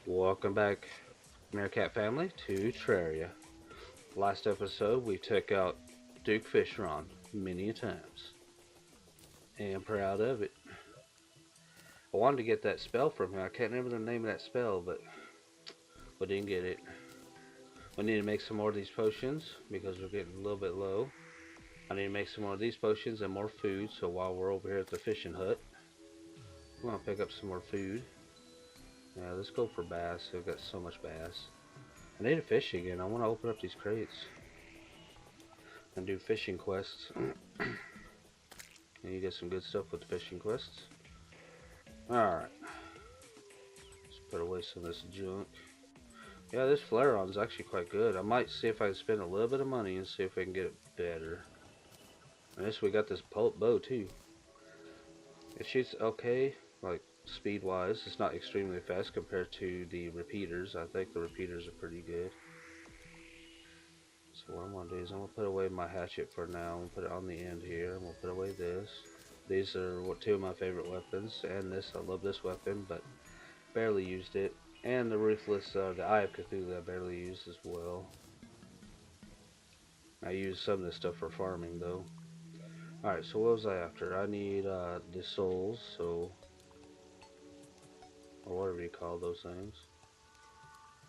Welcome back, Meerkat family, to Terraria. Last episode, we took out Duke Fishron many times, and proud of it. I wanted to get that spell from him. I can't remember the name of that spell, but we didn't get it. We need to make some more of these potions because we're getting a little bit low. I need to make some more of these potions and more food, so while we're over here at the fishing hut, I'm going to pick up some more food. Yeah, let's go for bass. I've got so much bass. I need to fish again. I want to open up these crates and do fishing quests. And you get some good stuff with the fishing quests. Alright. Let's put away some of this junk. Yeah, this flare-on's actually quite good. I might see if I can spend a little bit of money and see if I can get it better. And this, we got this bow too. It shoots okay, like speed-wise. It's not extremely fast compared to the repeaters. I think the repeaters are pretty good. So what I'm going to do is I'm going to put away my hatchet for now. I'm going to put it on the end here. I'm going to put away this. These are two of my favorite weapons, and this, I love this weapon, but barely used it. And the Ruthless, the Eye of Cthulhu, I barely used as well. I use some of this stuff for farming, though. Alright, so what was I after? I need the souls, so... or whatever you call those things.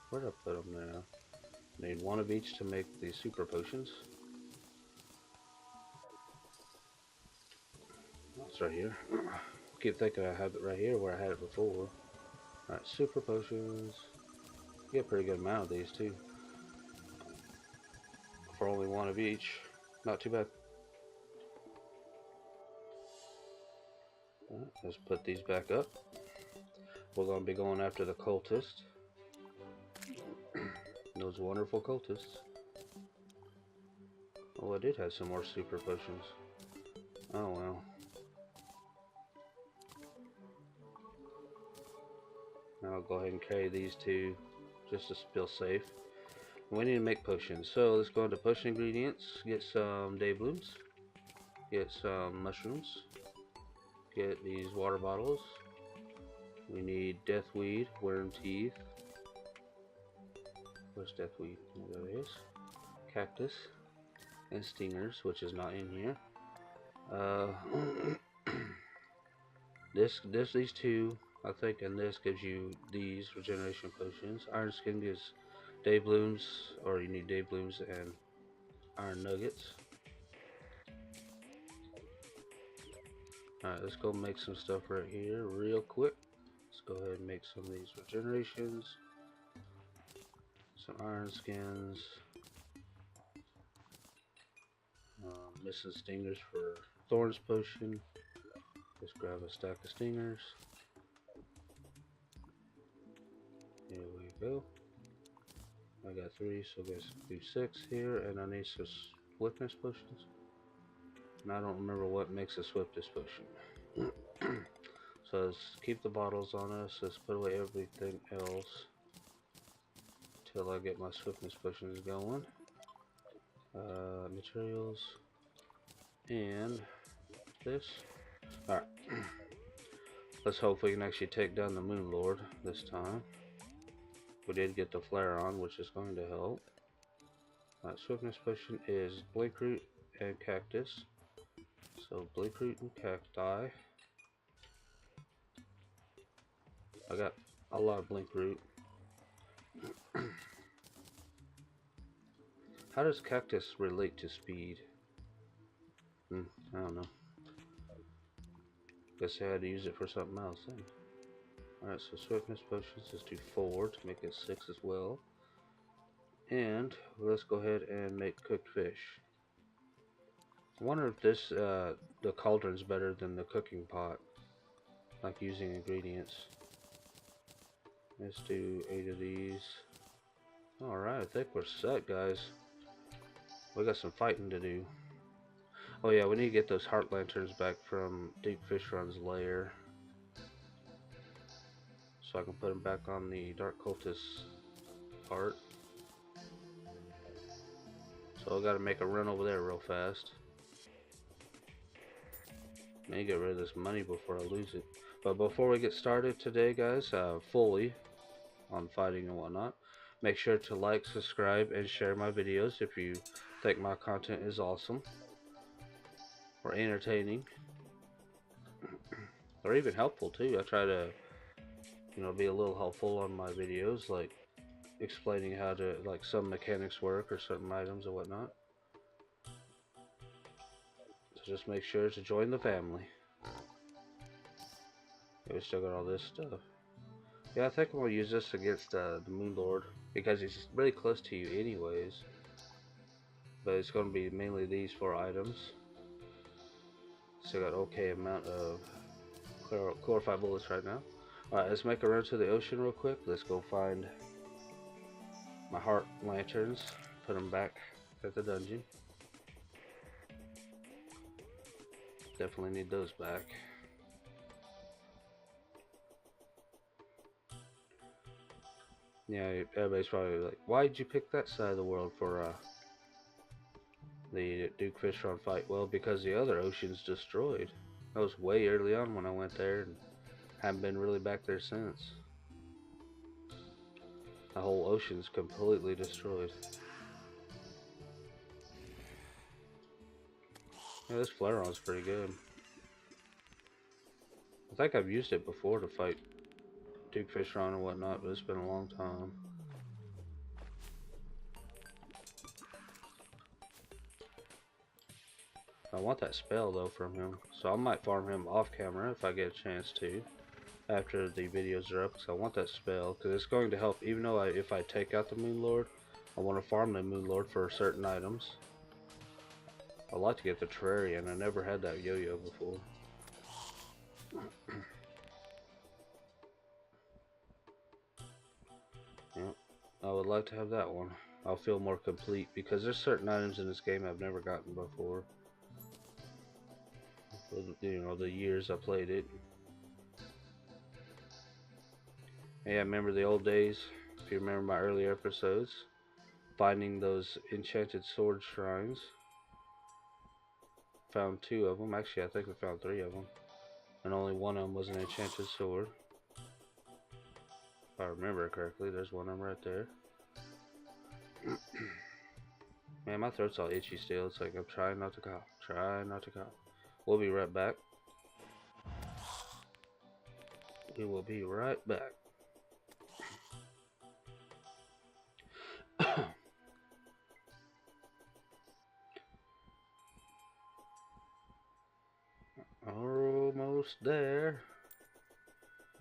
Where did I put them now? I need one of each to make the super potions. It's right here. I keep thinking I have it right here where I had it before. Alright, super potions. You get a pretty good amount of these too. For only one of each. Not too bad. Right, let's put these back up. We're going to be going after the cultists. Those wonderful cultists. Oh, I did have some more super potions. Oh well. Now I'll go ahead and carry these two just to feel safe. We need to make potions, so let's go into potion ingredients. Get some day blooms, get some mushrooms, get these water bottles. We need deathweed, worm teeth. Where's deathweed? There it is. Cactus and stingers, which is not in here. These two, I think, and this gives you these regeneration potions. Iron skin gives day blooms, or you need day blooms and iron nuggets. Alright, let's go make some stuff right here real quick. Let's go ahead and make some of these regenerations. Some iron skins. Missing stingers for thorns potion. Let's grab a stack of stingers. Here we go. I got 3, so let's do 6 here, and I need some swiftness potions. And I don't remember what makes a swiftness potion. So let's keep the bottles on us. Let's put away everything else till I get my swiftness potions going. Materials and this. Alright. Let's hope we can actually take down the Moonlord this time. We did get the flare on, which is going to help. Swiftness potion is blink root and cactus. So blink root and cacti. I got a lot of blink root. How does cactus relate to speed? I don't know. Guess I had to use it for something else then. Alright, so swiftness potions, let's do 4 to make it 6 as well. And let's go ahead and make cooked fish. I wonder if this, the cauldron's better than the cooking pot. Like using ingredients. Let's do 8 of these. Alright, I think we're set, guys. We got some fighting to do. Oh yeah, we need to get those heart lanterns back from Duke Fishron's lair. So I can put them back on the Dark Cultist part. So I gotta make a run over there real fast. I need to get rid of this money before I lose it. But before we get started today, guys, fully, on fighting and whatnot. Make sure to like, subscribe, and share my videos if you think my content is awesome or entertaining or even helpful too. I try to, be a little helpful on my videos, like explaining how to, like, some mechanics work or certain items and whatnot. So just make sure to join the family. Yeah, we still got all this stuff. Yeah, I think I'm gonna use this against the Moonlord because he's really close to you anyways. But it's gonna be mainly these 4 items. Still got okay amount of chlorophyll bullets right now. Alright, let's make a run to the ocean real quick. Let's go find my heart lanterns. Put them back at the dungeon. Definitely need those back. Yeah, everybody's probably like, why did you pick that side of the world for the Duke Fishron fight? Well, because the other ocean's destroyed. That was way early on when I went there and haven't been really back there since. The whole ocean's completely destroyed. Yeah, this Flairon's pretty good. I think I've used it before to fight Duke Fishron and whatnot, but it's been a long time. I want that spell though from him, so I might farm him off camera if I get a chance to after the videos are up, because I want that spell, because it's going to help. Even though if I take out the Moonlord, I want to farm the Moonlord for certain items. I'd like to get the Terraria, and I never had that yo-yo before. Yep, I would like to have that one. I'll feel more complete, because there's certain items in this game I've never gotten before. The years I played it. Yeah, I remember the old days. If you remember my earlier episodes, finding those enchanted sword shrines. Found 2 of them. Actually, I think we found 3 of them. And only one of them was an enchanted sword. If I remember correctly, there's one of them right there. Man, my throat's all itchy still. It's like I'm trying not to cough. Trying not to cough. We'll be right back. We will be right back. Almost there.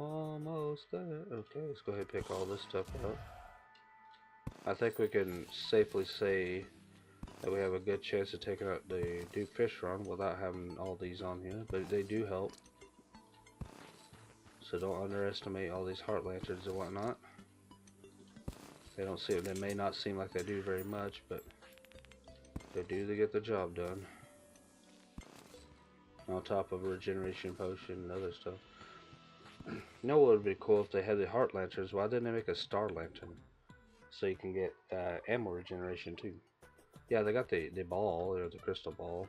Almost there. Okay, let's go ahead and pick all this stuff up. I think we can safely say that we have a good chance of taking out the Duke Fishron without having all these on here, but they do help. So don't underestimate all these heart lanterns and whatnot. They may not seem like they do very much, but they do to get the job done. On top of a regeneration potion and other stuff. You know what would be cool if they had the heart lanterns? Why didn't they make a star lantern? So you can get ammo regeneration too. Yeah, they got the ball, or the crystal ball.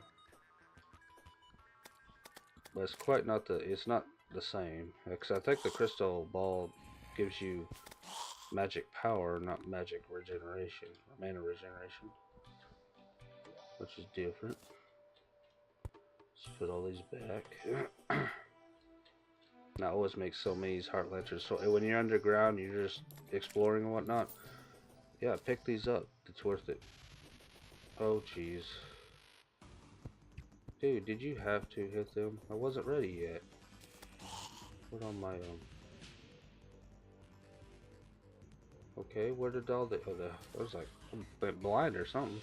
But it's quite not it's not the same. Because I think the crystal ball gives you magic power, not magic regeneration, or mana regeneration. Which is different. Let's put all these back. Now, always make so many heart lanterns. So when you're underground, you're just exploring and whatnot. Yeah, pick these up. It's worth it. Oh, jeez. Dude, did you have to hit them? I wasn't ready yet. Put on my Okay, where did all the... Oh, I was like, I went blind or something.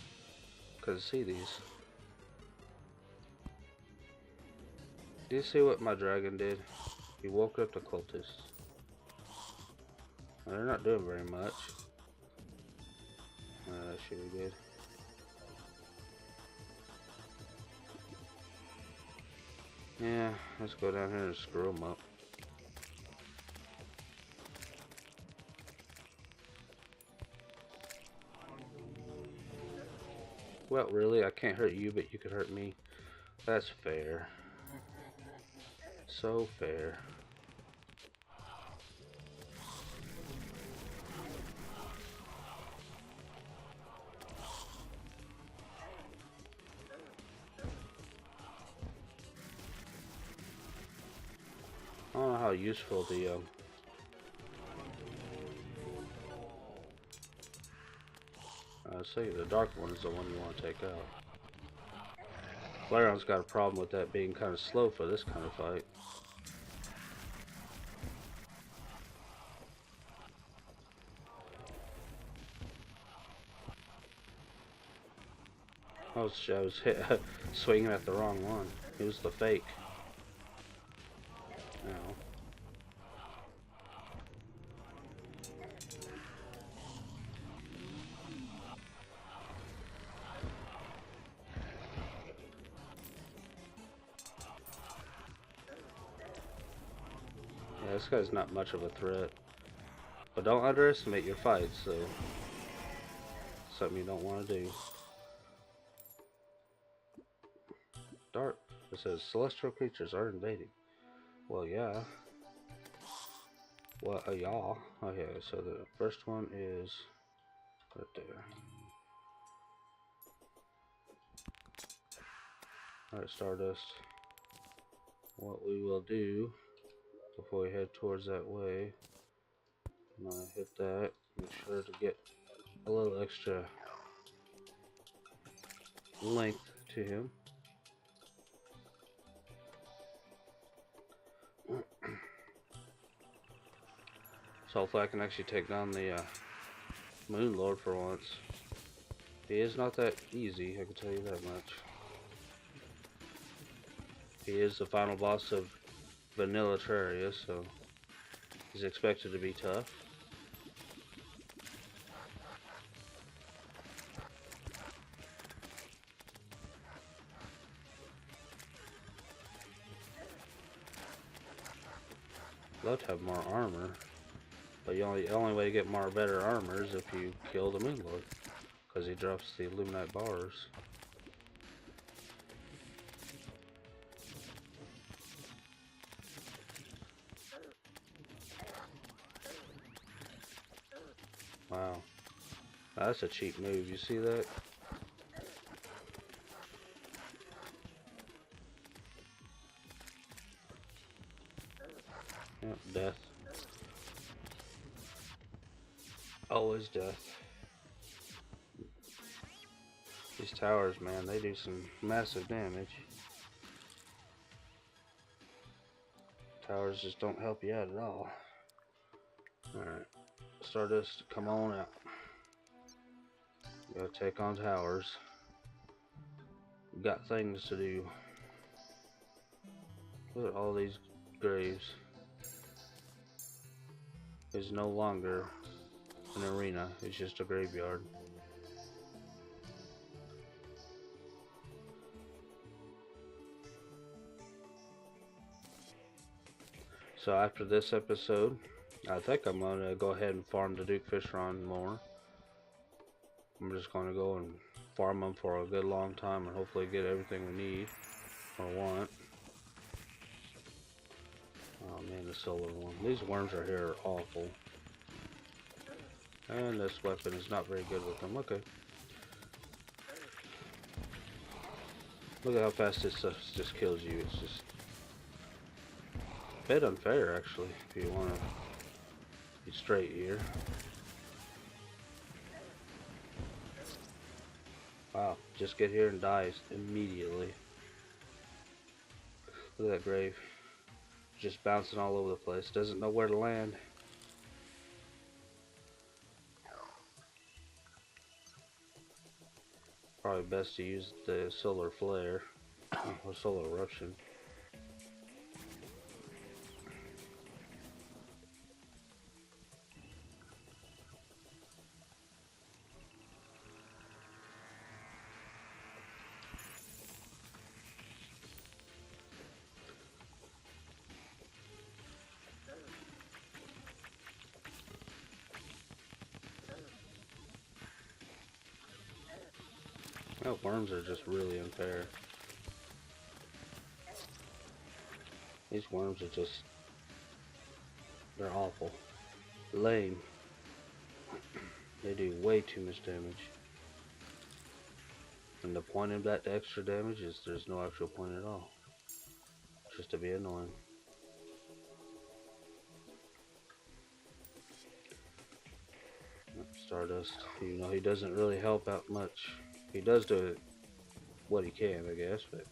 Couldn't see these. Do you see what my dragon did? He woke up the cultists. Well, they're not doing very much. That should be good. Yeah, let's go down here and screw them up. Well, really, I can't hurt you, but you could hurt me. That's fair. So fair. how useful the I'd say the dark one is the one you want to take out. Flareon's got a problem with that being kind of slow for this kind of fight. I was swinging at the wrong one. It was the fake. No. Yeah, this guy's not much of a threat. But don't underestimate your fights, so something you don't want to do. Dark. It says celestial creatures are invading. Well, yeah. Well, yeah. Okay, so the first one is right there. Alright, Stardust. What we will do before we head towards that way, I'm gonna hit that. Make sure to get a little extra length to him. So hopefully I can actually take down the Moonlord for once. He is not that easy, I can tell you that much. He is the final boss of Vanilla Terraria, so he's expected to be tough. Love to have more armor, but the only way to get more better armor is if you kill the Moonlord, because he drops the Illuminite bars. Wow, that's a cheap move. You see that? Yep, death. Always death. These towers, man, they do some massive damage. Towers just don't help you out at all. Alright, Stardust, come on out. Gotta take on towers. We got things to do. Look at all these graves. It's no longer an arena, it's just a graveyard. So after this episode, I think I'm going to go ahead and farm the Duke Fishron more. I'm just going to go and farm them for a good long time and hopefully get everything we need or want. Oh man, the solar one. These worms right here are awful. And this weapon is not very good with them. Okay. Look at how fast this stuff just kills you. It's just a bit unfair, actually, if you want to be straight here. Wow, just get here and dies immediately. Look at that grave. Just bouncing all over the place. Doesn't know where to land. Probably best to use the solar flare or solar eruption. Oh, worms are just really unfair. These worms are just, they're awful. Lame. They do way too much damage. And the point of that extra damage is there's no actual point at all. Just to be annoying. Stardust. You know, he doesn't really help out much. He does do what he can, I guess, but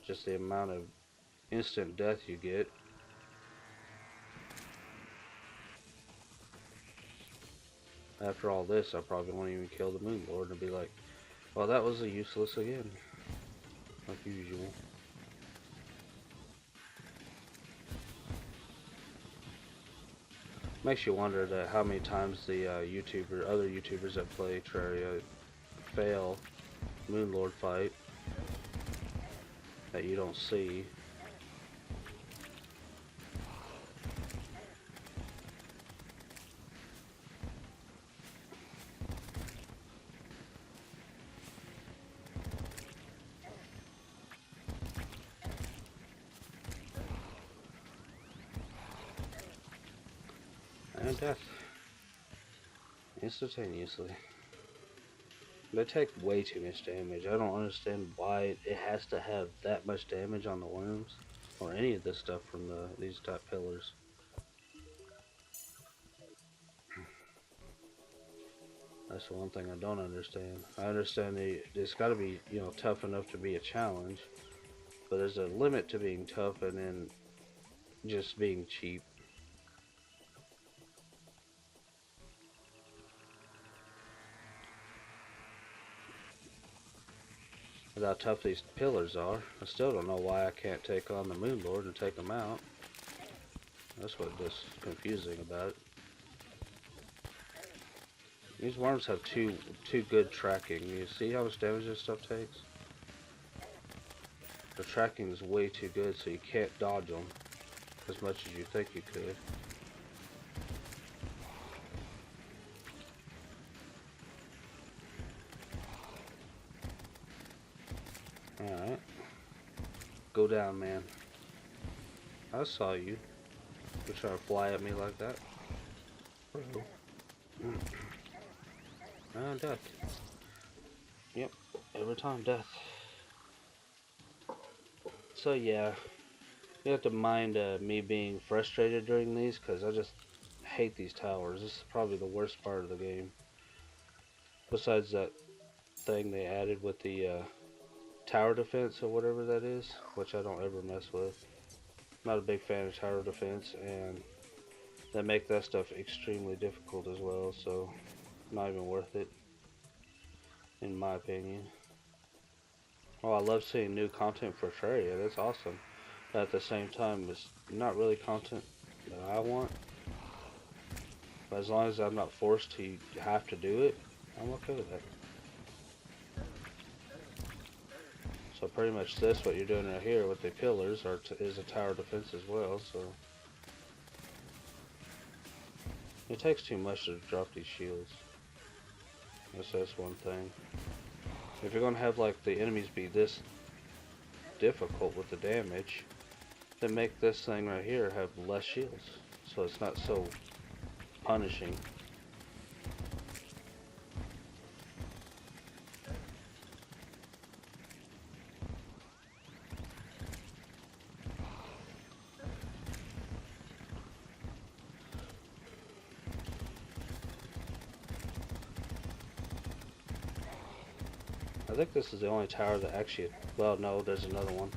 just the amount of instant death you get. After all this, I probably won't even kill the Moonlord and be like, well, that was a useless again, like usual. Makes you wonder that how many times the other YouTubers that play Terraria fail Moonlord fight that you don't see. And death. Instantaneously. They take way too much damage. I don't understand why it has to have that much damage on the worms. Or any of this stuff from these top pillars. That's the one thing I don't understand. I understand it's got to be, you know, tough enough to be a challenge. But there's a limit to being tough and then just being cheap. With how tough these pillars are, I still don't know why I can't take on the Moonlord and take them out. That's what's confusing about it. These worms have too good tracking. You see how much damage this stuff takes? The tracking is way too good, so you can't dodge them as much as you think you could. Alright. Go down, man. I saw you. You're trying to fly at me like that. Death. Yep. Every time, death. So yeah. You have to mind me being frustrated during these, because I just hate these towers. This is probably the worst part of the game. Besides that thing they added with the tower defense or whatever that is, which I don't ever mess with. Not a big fan of tower defense, and they make that stuff extremely difficult as well, so not even worth it, in my opinion. Oh, I love seeing new content for Terraria. That's awesome. But at the same time, it's not really content that I want. But as long as I'm not forced to have to do it, I'm okay with that. So pretty much this, what you're doing right here with the pillars, is a tower defense as well. So it takes too much to drop these shields. That's one thing. If you're gonna have like the enemies be this difficult with the damage, then make this thing right here have less shields, so it's not so punishing. I think this is the only tower that actually, well, no, there's another one.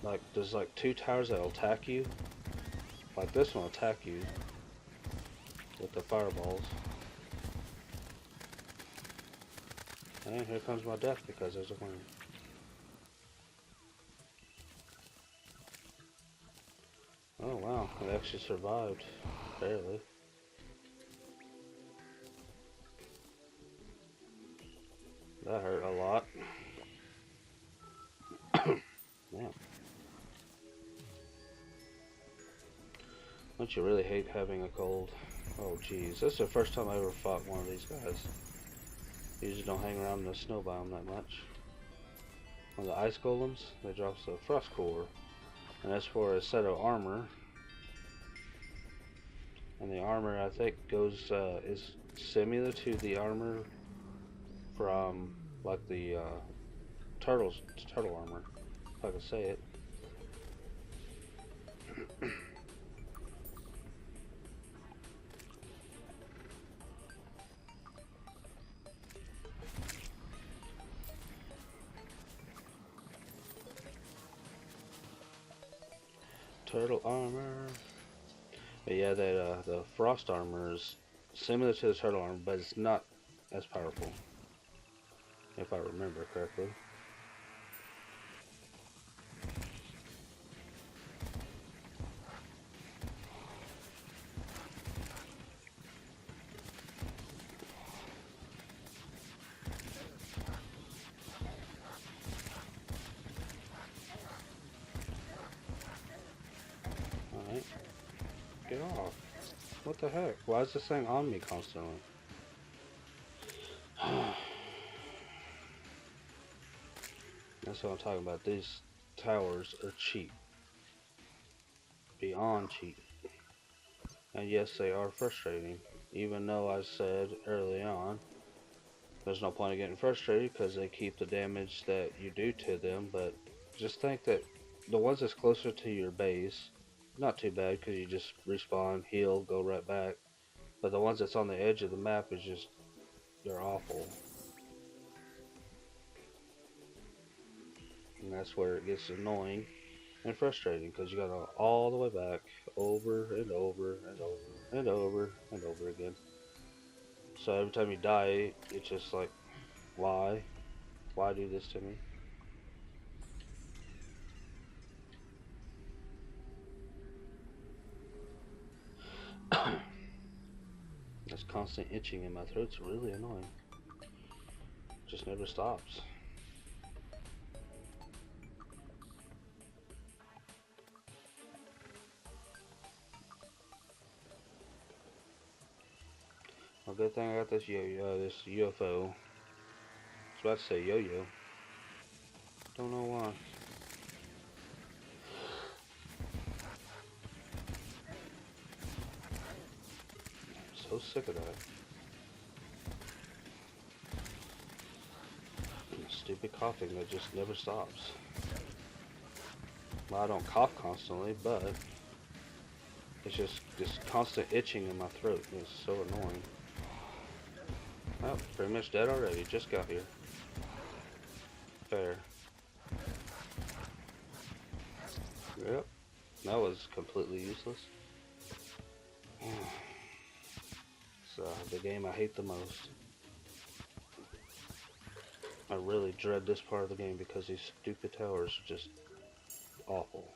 Like, there's like 2 towers that'll attack you. Like this one will attack you with the fireballs. And here comes my death because there's a worm. Oh wow, it actually survived. Barely. That hurt a lot. Man. Don't you really hate having a cold? Oh jeez, this is the first time I ever fought one of these guys. Usually don't hang around in the snow biome that much. One of the ice golems, they drop the frost core. And that's for a set of armor. And the armor, I think, is similar to the armor from like the turtle armor, if I can say it. Turtle armor. But yeah, that the frost armor is similar to the turtle armor, but it's not as powerful, if I remember correctly. Alright, get off. What the heck? Why is this thing on me constantly? That's what I'm talking about. These towers are cheap. Beyond cheap. And yes, they are frustrating. Even though I said early on, there's no point in getting frustrated because they keep the damage that you do to them, but just think that the ones that's closer to your base, not too bad because you just respawn, heal, go right back. But the ones that's on the edge of the map is just, they're awful. And that's where it gets annoying and frustrating because you gotta go all the way back over and over and over and over and over again. So every time you die, it's just like, why? Why do this to me? This constant itching in my throat's really annoying. Just never stops. Well, good thing I got this this UFO. I was about to say yo-yo. Don't know why. I'm so sick of that. Stupid coughing that just never stops. Well, I don't cough constantly, but it's just this constant itching in my throat. It's so annoying. Oh, pretty much dead already. Just got here. Fair. Yep. That was completely useless. It's the game I hate the most. I really dread this part of the game because these stupid towers are just awful.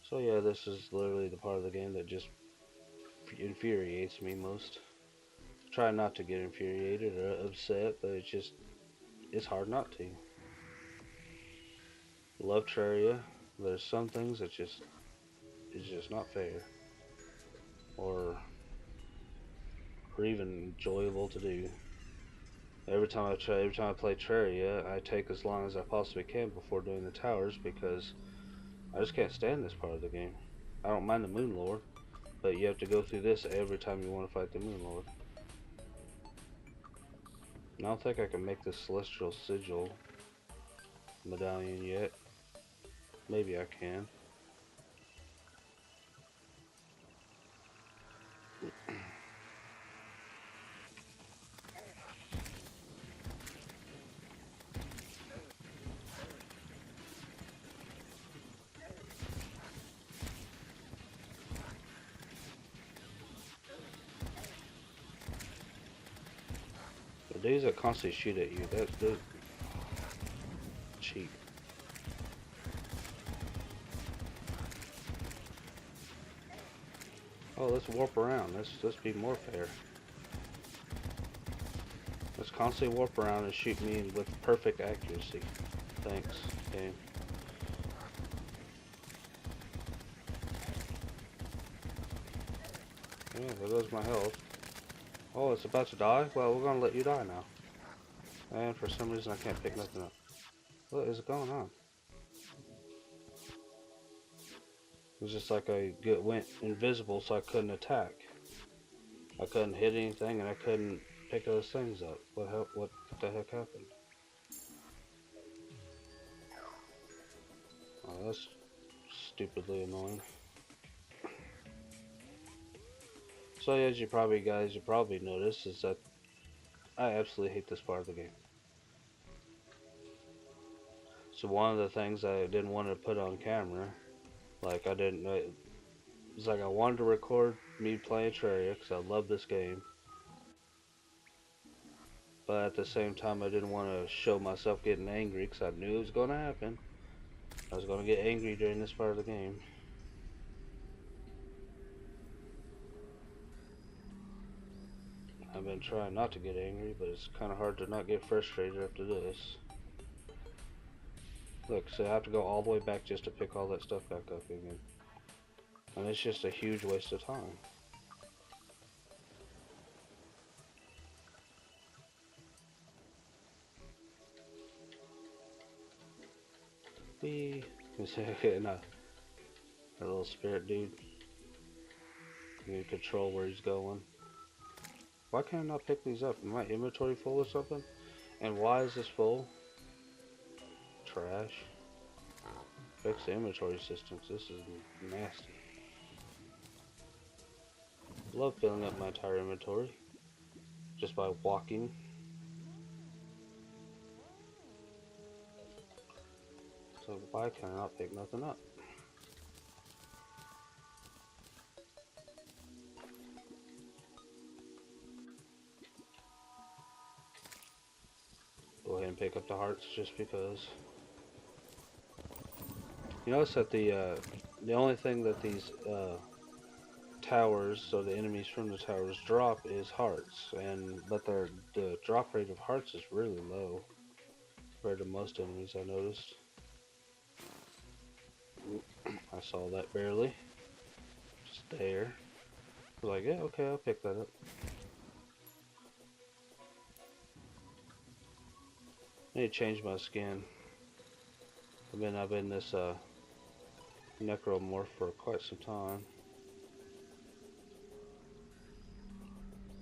So yeah, this is literally the part of the game that just infuriates me most. Try not to get infuriated or upset, but it's hard not to. Love Terraria. There's some things that it's just not fair, or even enjoyable to do. Every time I play Terraria, I take as long as I possibly can before doing the towers because I just can't stand this part of the game. I don't mind the Moonlord, but you have to go through this every time you want to fight the Moonlord. I don't think I can make this Celestial Sigil medallion yet. Maybe I can. The dudes that constantly shoot at you, they're cheap. Oh, let's warp around. Let's be more fair. Let's constantly warp around and shoot me with perfect accuracy. Thanks, game. Yeah, there goes my health. Oh, it's about to die? Well, we're gonna let you die now. And for some reason I can't pick nothing up. What is going on? It was just like I went invisible so I couldn't attack. I couldn't hit anything and I couldn't pick those things up. What the heck happened? Oh, that's stupidly annoying. So as you probably noticed is that I absolutely hate this part of the game. So one of the things I didn't want to put on camera, like I didn't, it's like I wanted to record me playing Terraria because I love this game, but at the same time I didn't want to show myself getting angry because I knew it was going to happen. I was going to get angry during this part of the game. I've been trying not to get angry, but it's kind of hard to not get frustrated after this. Look, so I have to go all the way back just to pick all that stuff back up again. And it's just a huge waste of time. Wee. No, that little spirit dude. You can control where he's going. Why can't I not pick these up? Is my inventory full or something? And why is this full? Trash. Fix the inventory systems. This is nasty. Love filling up my entire inventory just by walking. So why can I not pick nothing up? Go ahead and pick up the hearts just because. You notice that the only thing that these towers, so the enemies from the towers drop is hearts, but the drop rate of hearts is really low compared to most enemies. I noticed. I saw that barely. Just there. I was like, yeah, okay, I'll pick that up. I need to change my skin. I've been this necromorph for quite some time.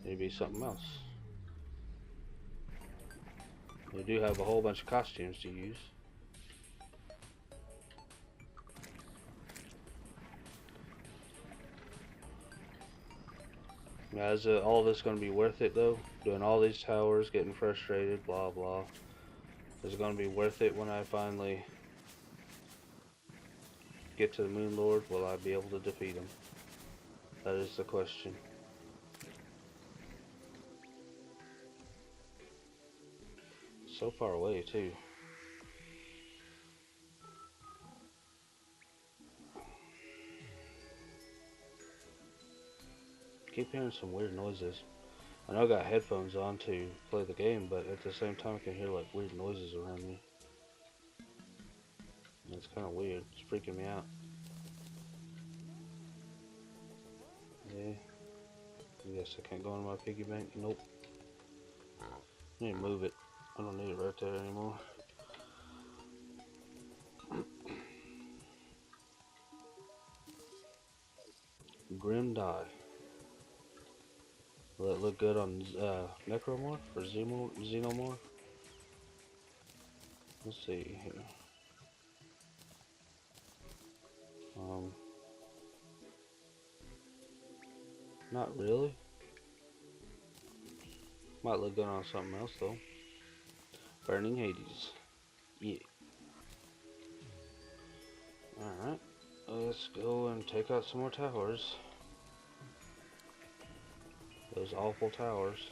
Maybe something else. They do have a whole bunch of costumes to use. Now, is all this going to be worth it though? Doing all these towers, getting frustrated, blah blah. Is it going to be worth it when I finally get to the Moonlord? Will I be able to defeat him? That is the question. So far away too. Keep hearing some weird noises. I know I got headphones on to play the game, but at the same time I can hear like weird noises around me. And it's kind of weird. It's freaking me out. Yeah. Yes, I can't go into my piggy bank. Nope. I need to move it. I don't need it right there anymore. Grim Die. Will it look good on Necromorph or Xenomorph? Let's see here. Not really. Might look good on something else though. Burning Hades. Yeah. Alright. Let's go and take out some more towers. Those awful towers.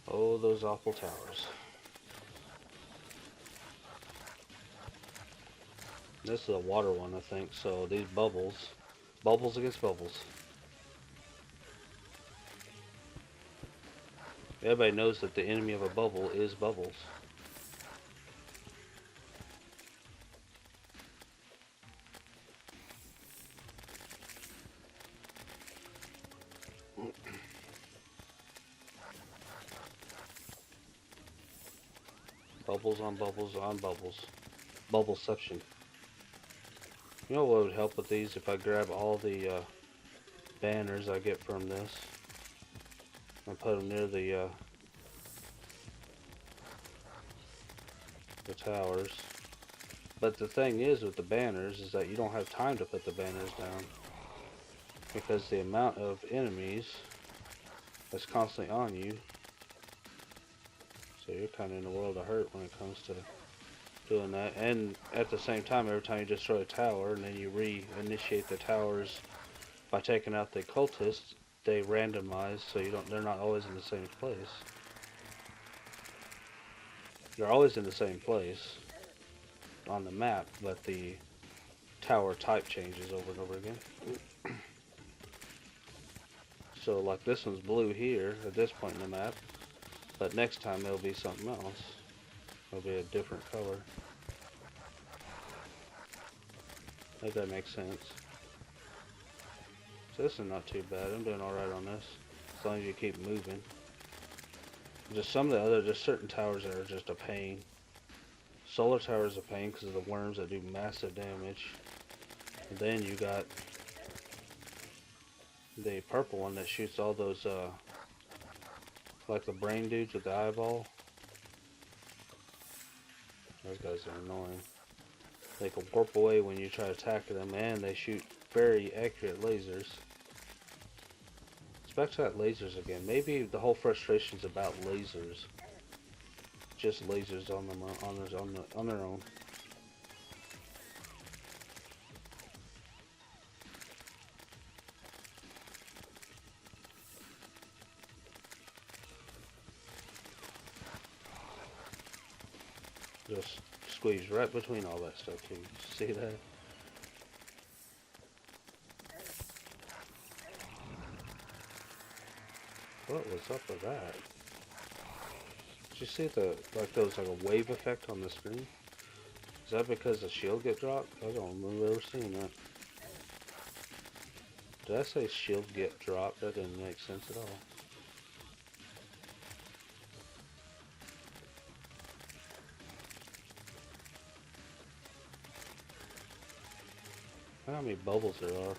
Oh, those awful towers. This is a water one, I think, so these bubbles. Bubbles against bubbles. Everybody knows that the enemy of a bubble is bubbles. Bubbles on bubbles on bubbles. Bubbleception. You know what would help with these if I grab all the banners I get from this and put them near the towers. But the thing is with the banners is that you don't have time to put the banners down because the amount of enemies that's constantly on you. So you're kind of in a world of hurt when it comes to doing that. And at the same time, every time you destroy a tower and then you reinitiate the towers by taking out the cultists, they randomize so they're not always in the same place. They're always in the same place on the map, but the tower type changes over and over again. So like this one's blue here at this point in the map, but next time it'll be something else. It'll be a different color. I think that makes sense. So this is not too bad. I'm doing alright on this. As long as you keep moving. Just some of the other, just certain towers that are just a pain. Solar tower is a pain because of the worms that do massive damage. And then you got the purple one that shoots all those, like the brain dudes with the eyeball. Those guys are annoying. They can warp away when you try attacking them, and they shoot very accurate lasers. It's back to that lasers again. Maybe the whole frustration is about lasers. Just lasers on them on their own. Just squeeze right between all that stuff too. See that? What was up with that? Did you see like there was like a wave effect on the screen? Is that because the shield get dropped? I don't remember ever seeing that. Did I say shield get dropped? That didn't make sense at all. How many bubbles there are?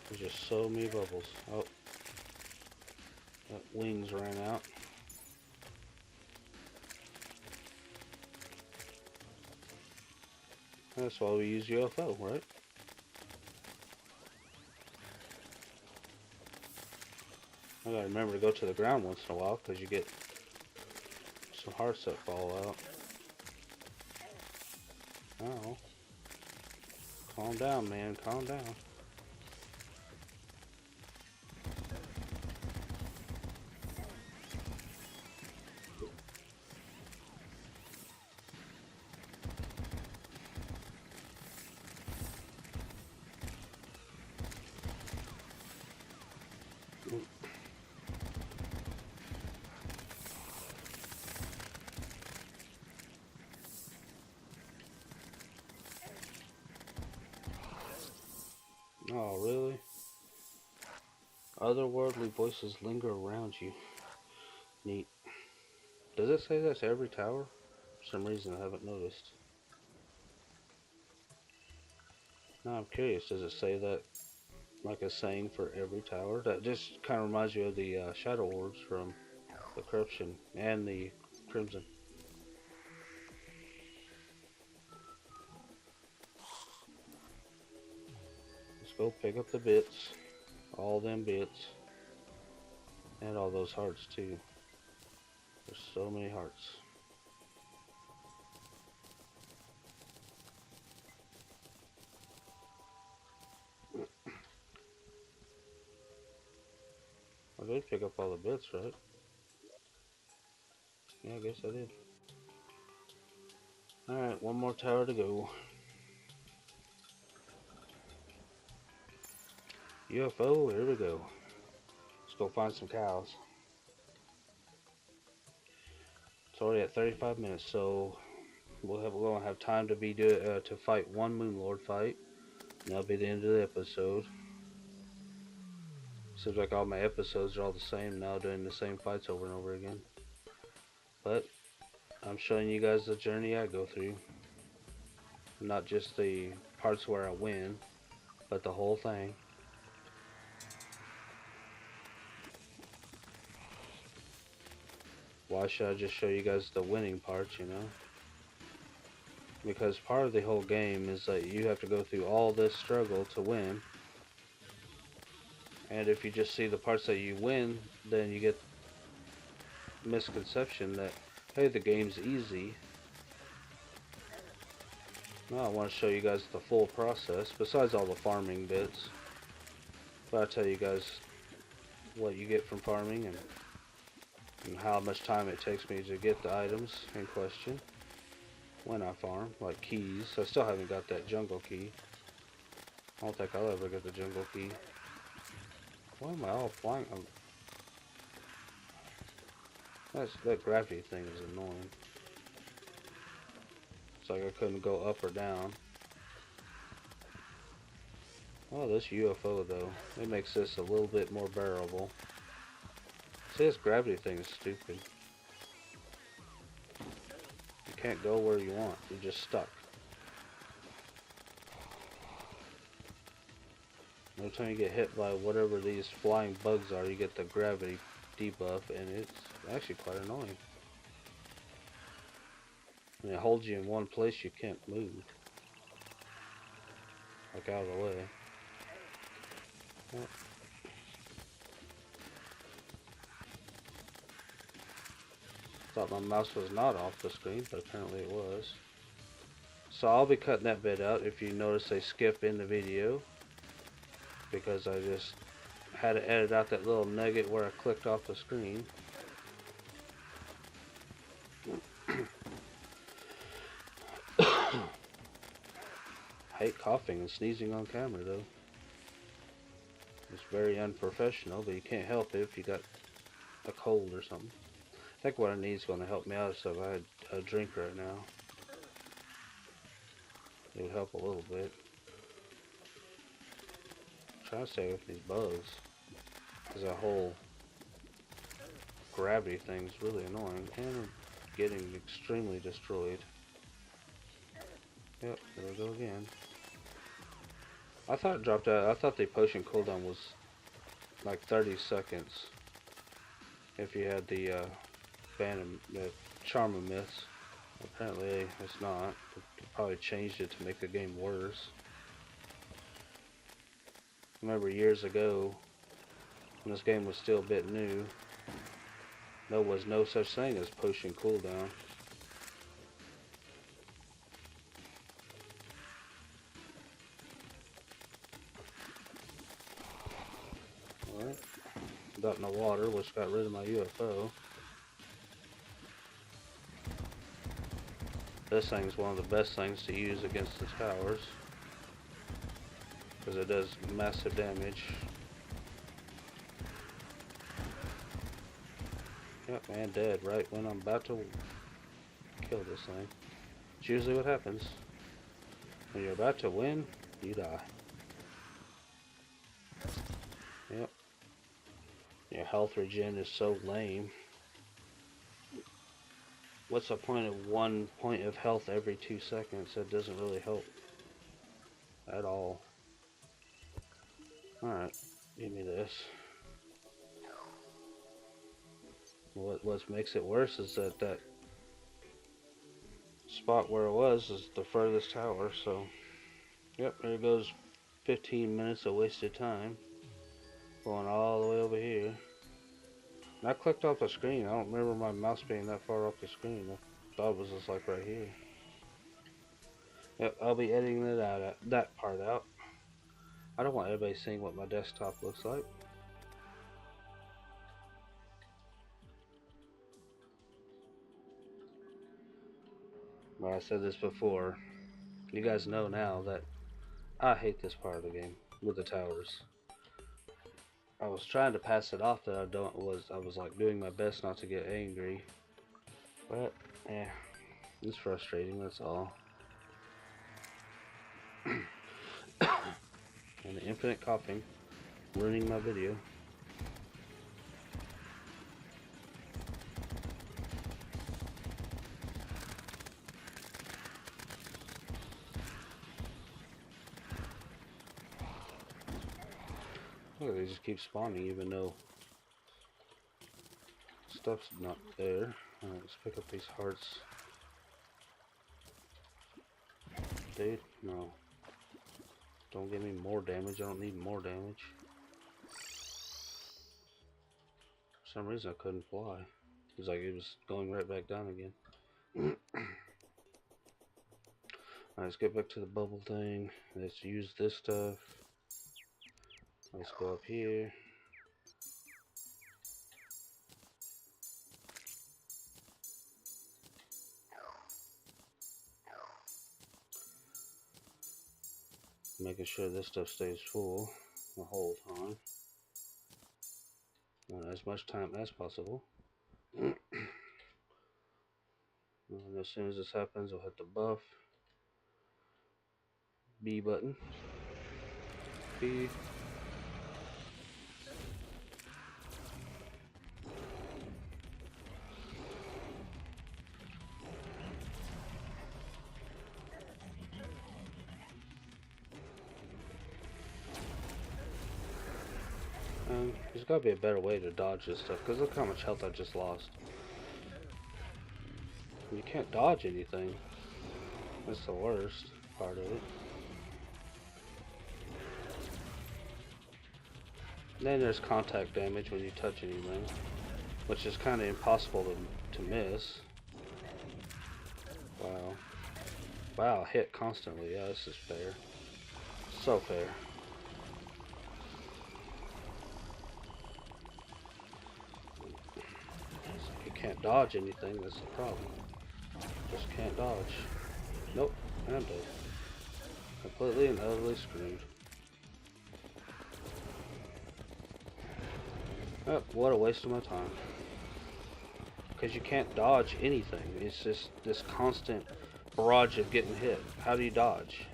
There's just so many bubbles. Oh. That wings ran out. That's why we use UFO, right? I gotta remember to go to the ground once in a while because you get some hearts that fall out. Oh. Calm down, man. Calm down. Oh, really? Otherworldly voices linger around you. Neat. Does it say that's every tower? For some reason I haven't noticed. Now I'm curious, does it say that like a saying for every tower? That just kind of reminds you of the shadow orbs from the corruption and the crimson. Let's go pick up the bits. All them bits. And all those hearts too. There's so many hearts. I did pick up all the bits, right? Yeah, I guess I did. Alright, one more tower to go. UFO, here we go. Let's go find some cows. It's already at 35 minutes, so we're gonna have time to to fight one Moonlord fight. And that'll be the end of the episode. Seems like all my episodes are all the same now, doing the same fights over and over again. But I'm showing you guys the journey I go through. not just the parts where I win, but the whole thing. Why should I just show you guys the winning parts, you know? Because part of the whole game is that you have to go through all this struggle to win. And if you just see the parts that you win, then you get misconception that, hey, the game's easy. No, I want to show you guys the full process, besides all the farming bits. But I'll tell you guys what you get from farming and how much time it takes me to get the items in question when I farm, like keys. I still haven't got that jungle key. I don't think I'll ever get the jungle key. Why am I all flying? That gravity thing is annoying. It's like I couldn't go up or down. Oh, this UFO though, it makes this a little bit more bearable. See, this gravity thing is stupid. You can't go where you want, you're just stuck. Every time you get hit by whatever these flying bugs are, you get the gravity debuff, and it's actually quite annoying. And it holds you in one place, you can't move. Like out of the way. Yep. Thought my mouse was not off the screen, but apparently it was. So I'll be cutting that bit out if you notice a skip in the video, because I just had to edit out that little nugget where I clicked off the screen. I hate coughing and sneezing on camera though. It's very unprofessional, but you can't help it if you got a cold or something. I think what I need is going to help me out, so if I had a drink right now, it would help a little bit. I'm trying to stay with these bugs, because that whole gravity thing is really annoying, and I'm getting extremely destroyed. Yep, there we go again. I thought it dropped out. I thought the potion cooldown was like 30 seconds if you had the the charm of myths. Apparently it's not. They probably changed it to make the game worse. I remember years ago when this game was still a bit new, there was no such thing as potion cooldown. Alright, got in the water, which got rid of my UFO. This thing's one of the best things to use against the towers, because it does massive damage. Yep, man, dead right when I'm about to kill this thing. It's usually what happens. When you're about to win, you die. Yep. Your health regen is so lame. What's the point of 1 point of health every 2 seconds? That doesn't really help at all. Alright, give me this. What makes it worse is that spot where it was is the furthest tower, so yep, there goes 15 minutes of wasted time going all the way over here. And I clicked off the screen. I don't remember my mouse being that far off the screen. I thought it was just like right here. Yep, I'll be editing that part out. I don't want everybody seeing what my desktop looks like. But I said this before. You guys know now that I hate this part of the game with the towers. I was trying to pass it off that I was like doing my best not to get angry. But yeah, it's frustrating, that's all. And the infinite coughing ruining my video. Look, they just keep spawning even though stuff's not there. Alright, let's pick up these hearts. Dude, no. Don't give me more damage. I don't need more damage. For some reason I couldn't fly. It was like it was going right back down again. Alright, let's get back to the bubble thing. Let's use this stuff. Let's go up here. Making sure this stuff stays full the whole time. And as much time as possible. And as soon as this happens, I'll hit the buff B button. B. There's gotta be a better way to dodge this stuff, because look how much health I just lost. You can't dodge anything. That's the worst part of it. Then there's contact damage when you touch anything, which is kind of impossible to miss. Wow. Wow, hit constantly. Yeah, this is fair. So fair. You can't dodge anything, that's the problem. Just can't dodge. Nope, I'm dead. Completely and utterly screwed. Oh, what a waste of my time. Because you can't dodge anything. It's just this constant barrage of getting hit. How do you dodge?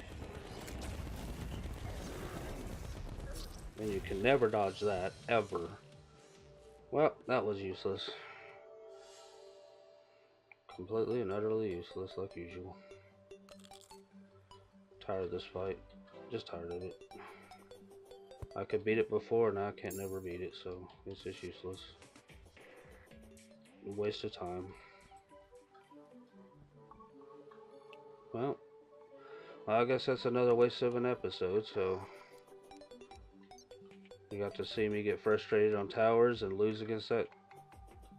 And you can never dodge that, ever. Well, that was useless. Completely and utterly useless, like usual. Tired of this fight. Just tired of it. I could beat it before, now I can't never beat it, so it's just useless. A waste of time. Well, I guess that's another waste of an episode, so you got to see me get frustrated on towers and lose against that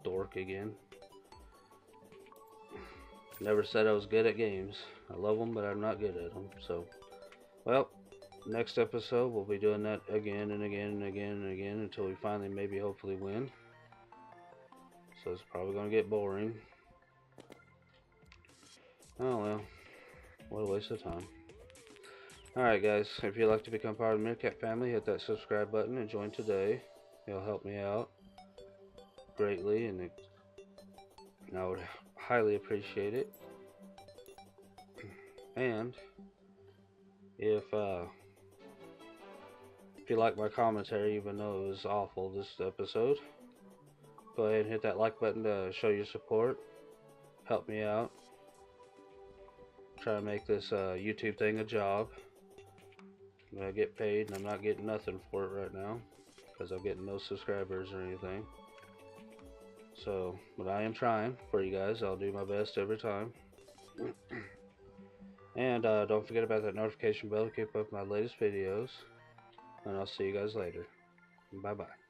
dork again. Never said I was good at games. I love them, but I'm not good at them, so. Well, next episode we'll be doing that again and again and again and again until we finally maybe hopefully win. So it's probably going to get boring. Oh well, what a waste of time. Alright guys, if you'd like to become part of the Meerkat family, hit that subscribe button and join today. It'll help me out greatly, and I would highly appreciate it. And if you like my commentary, even though it was awful this episode, go ahead and hit that like button to show your support. Help me out. Try to make this YouTube thing a job. I get paid, and I'm not getting nothing for it right now because I'm getting no subscribers or anything. So, but I am trying for you guys. I'll do my best every time. And don't forget about that notification bell to keep up my latest videos. And I'll see you guys later. Bye bye.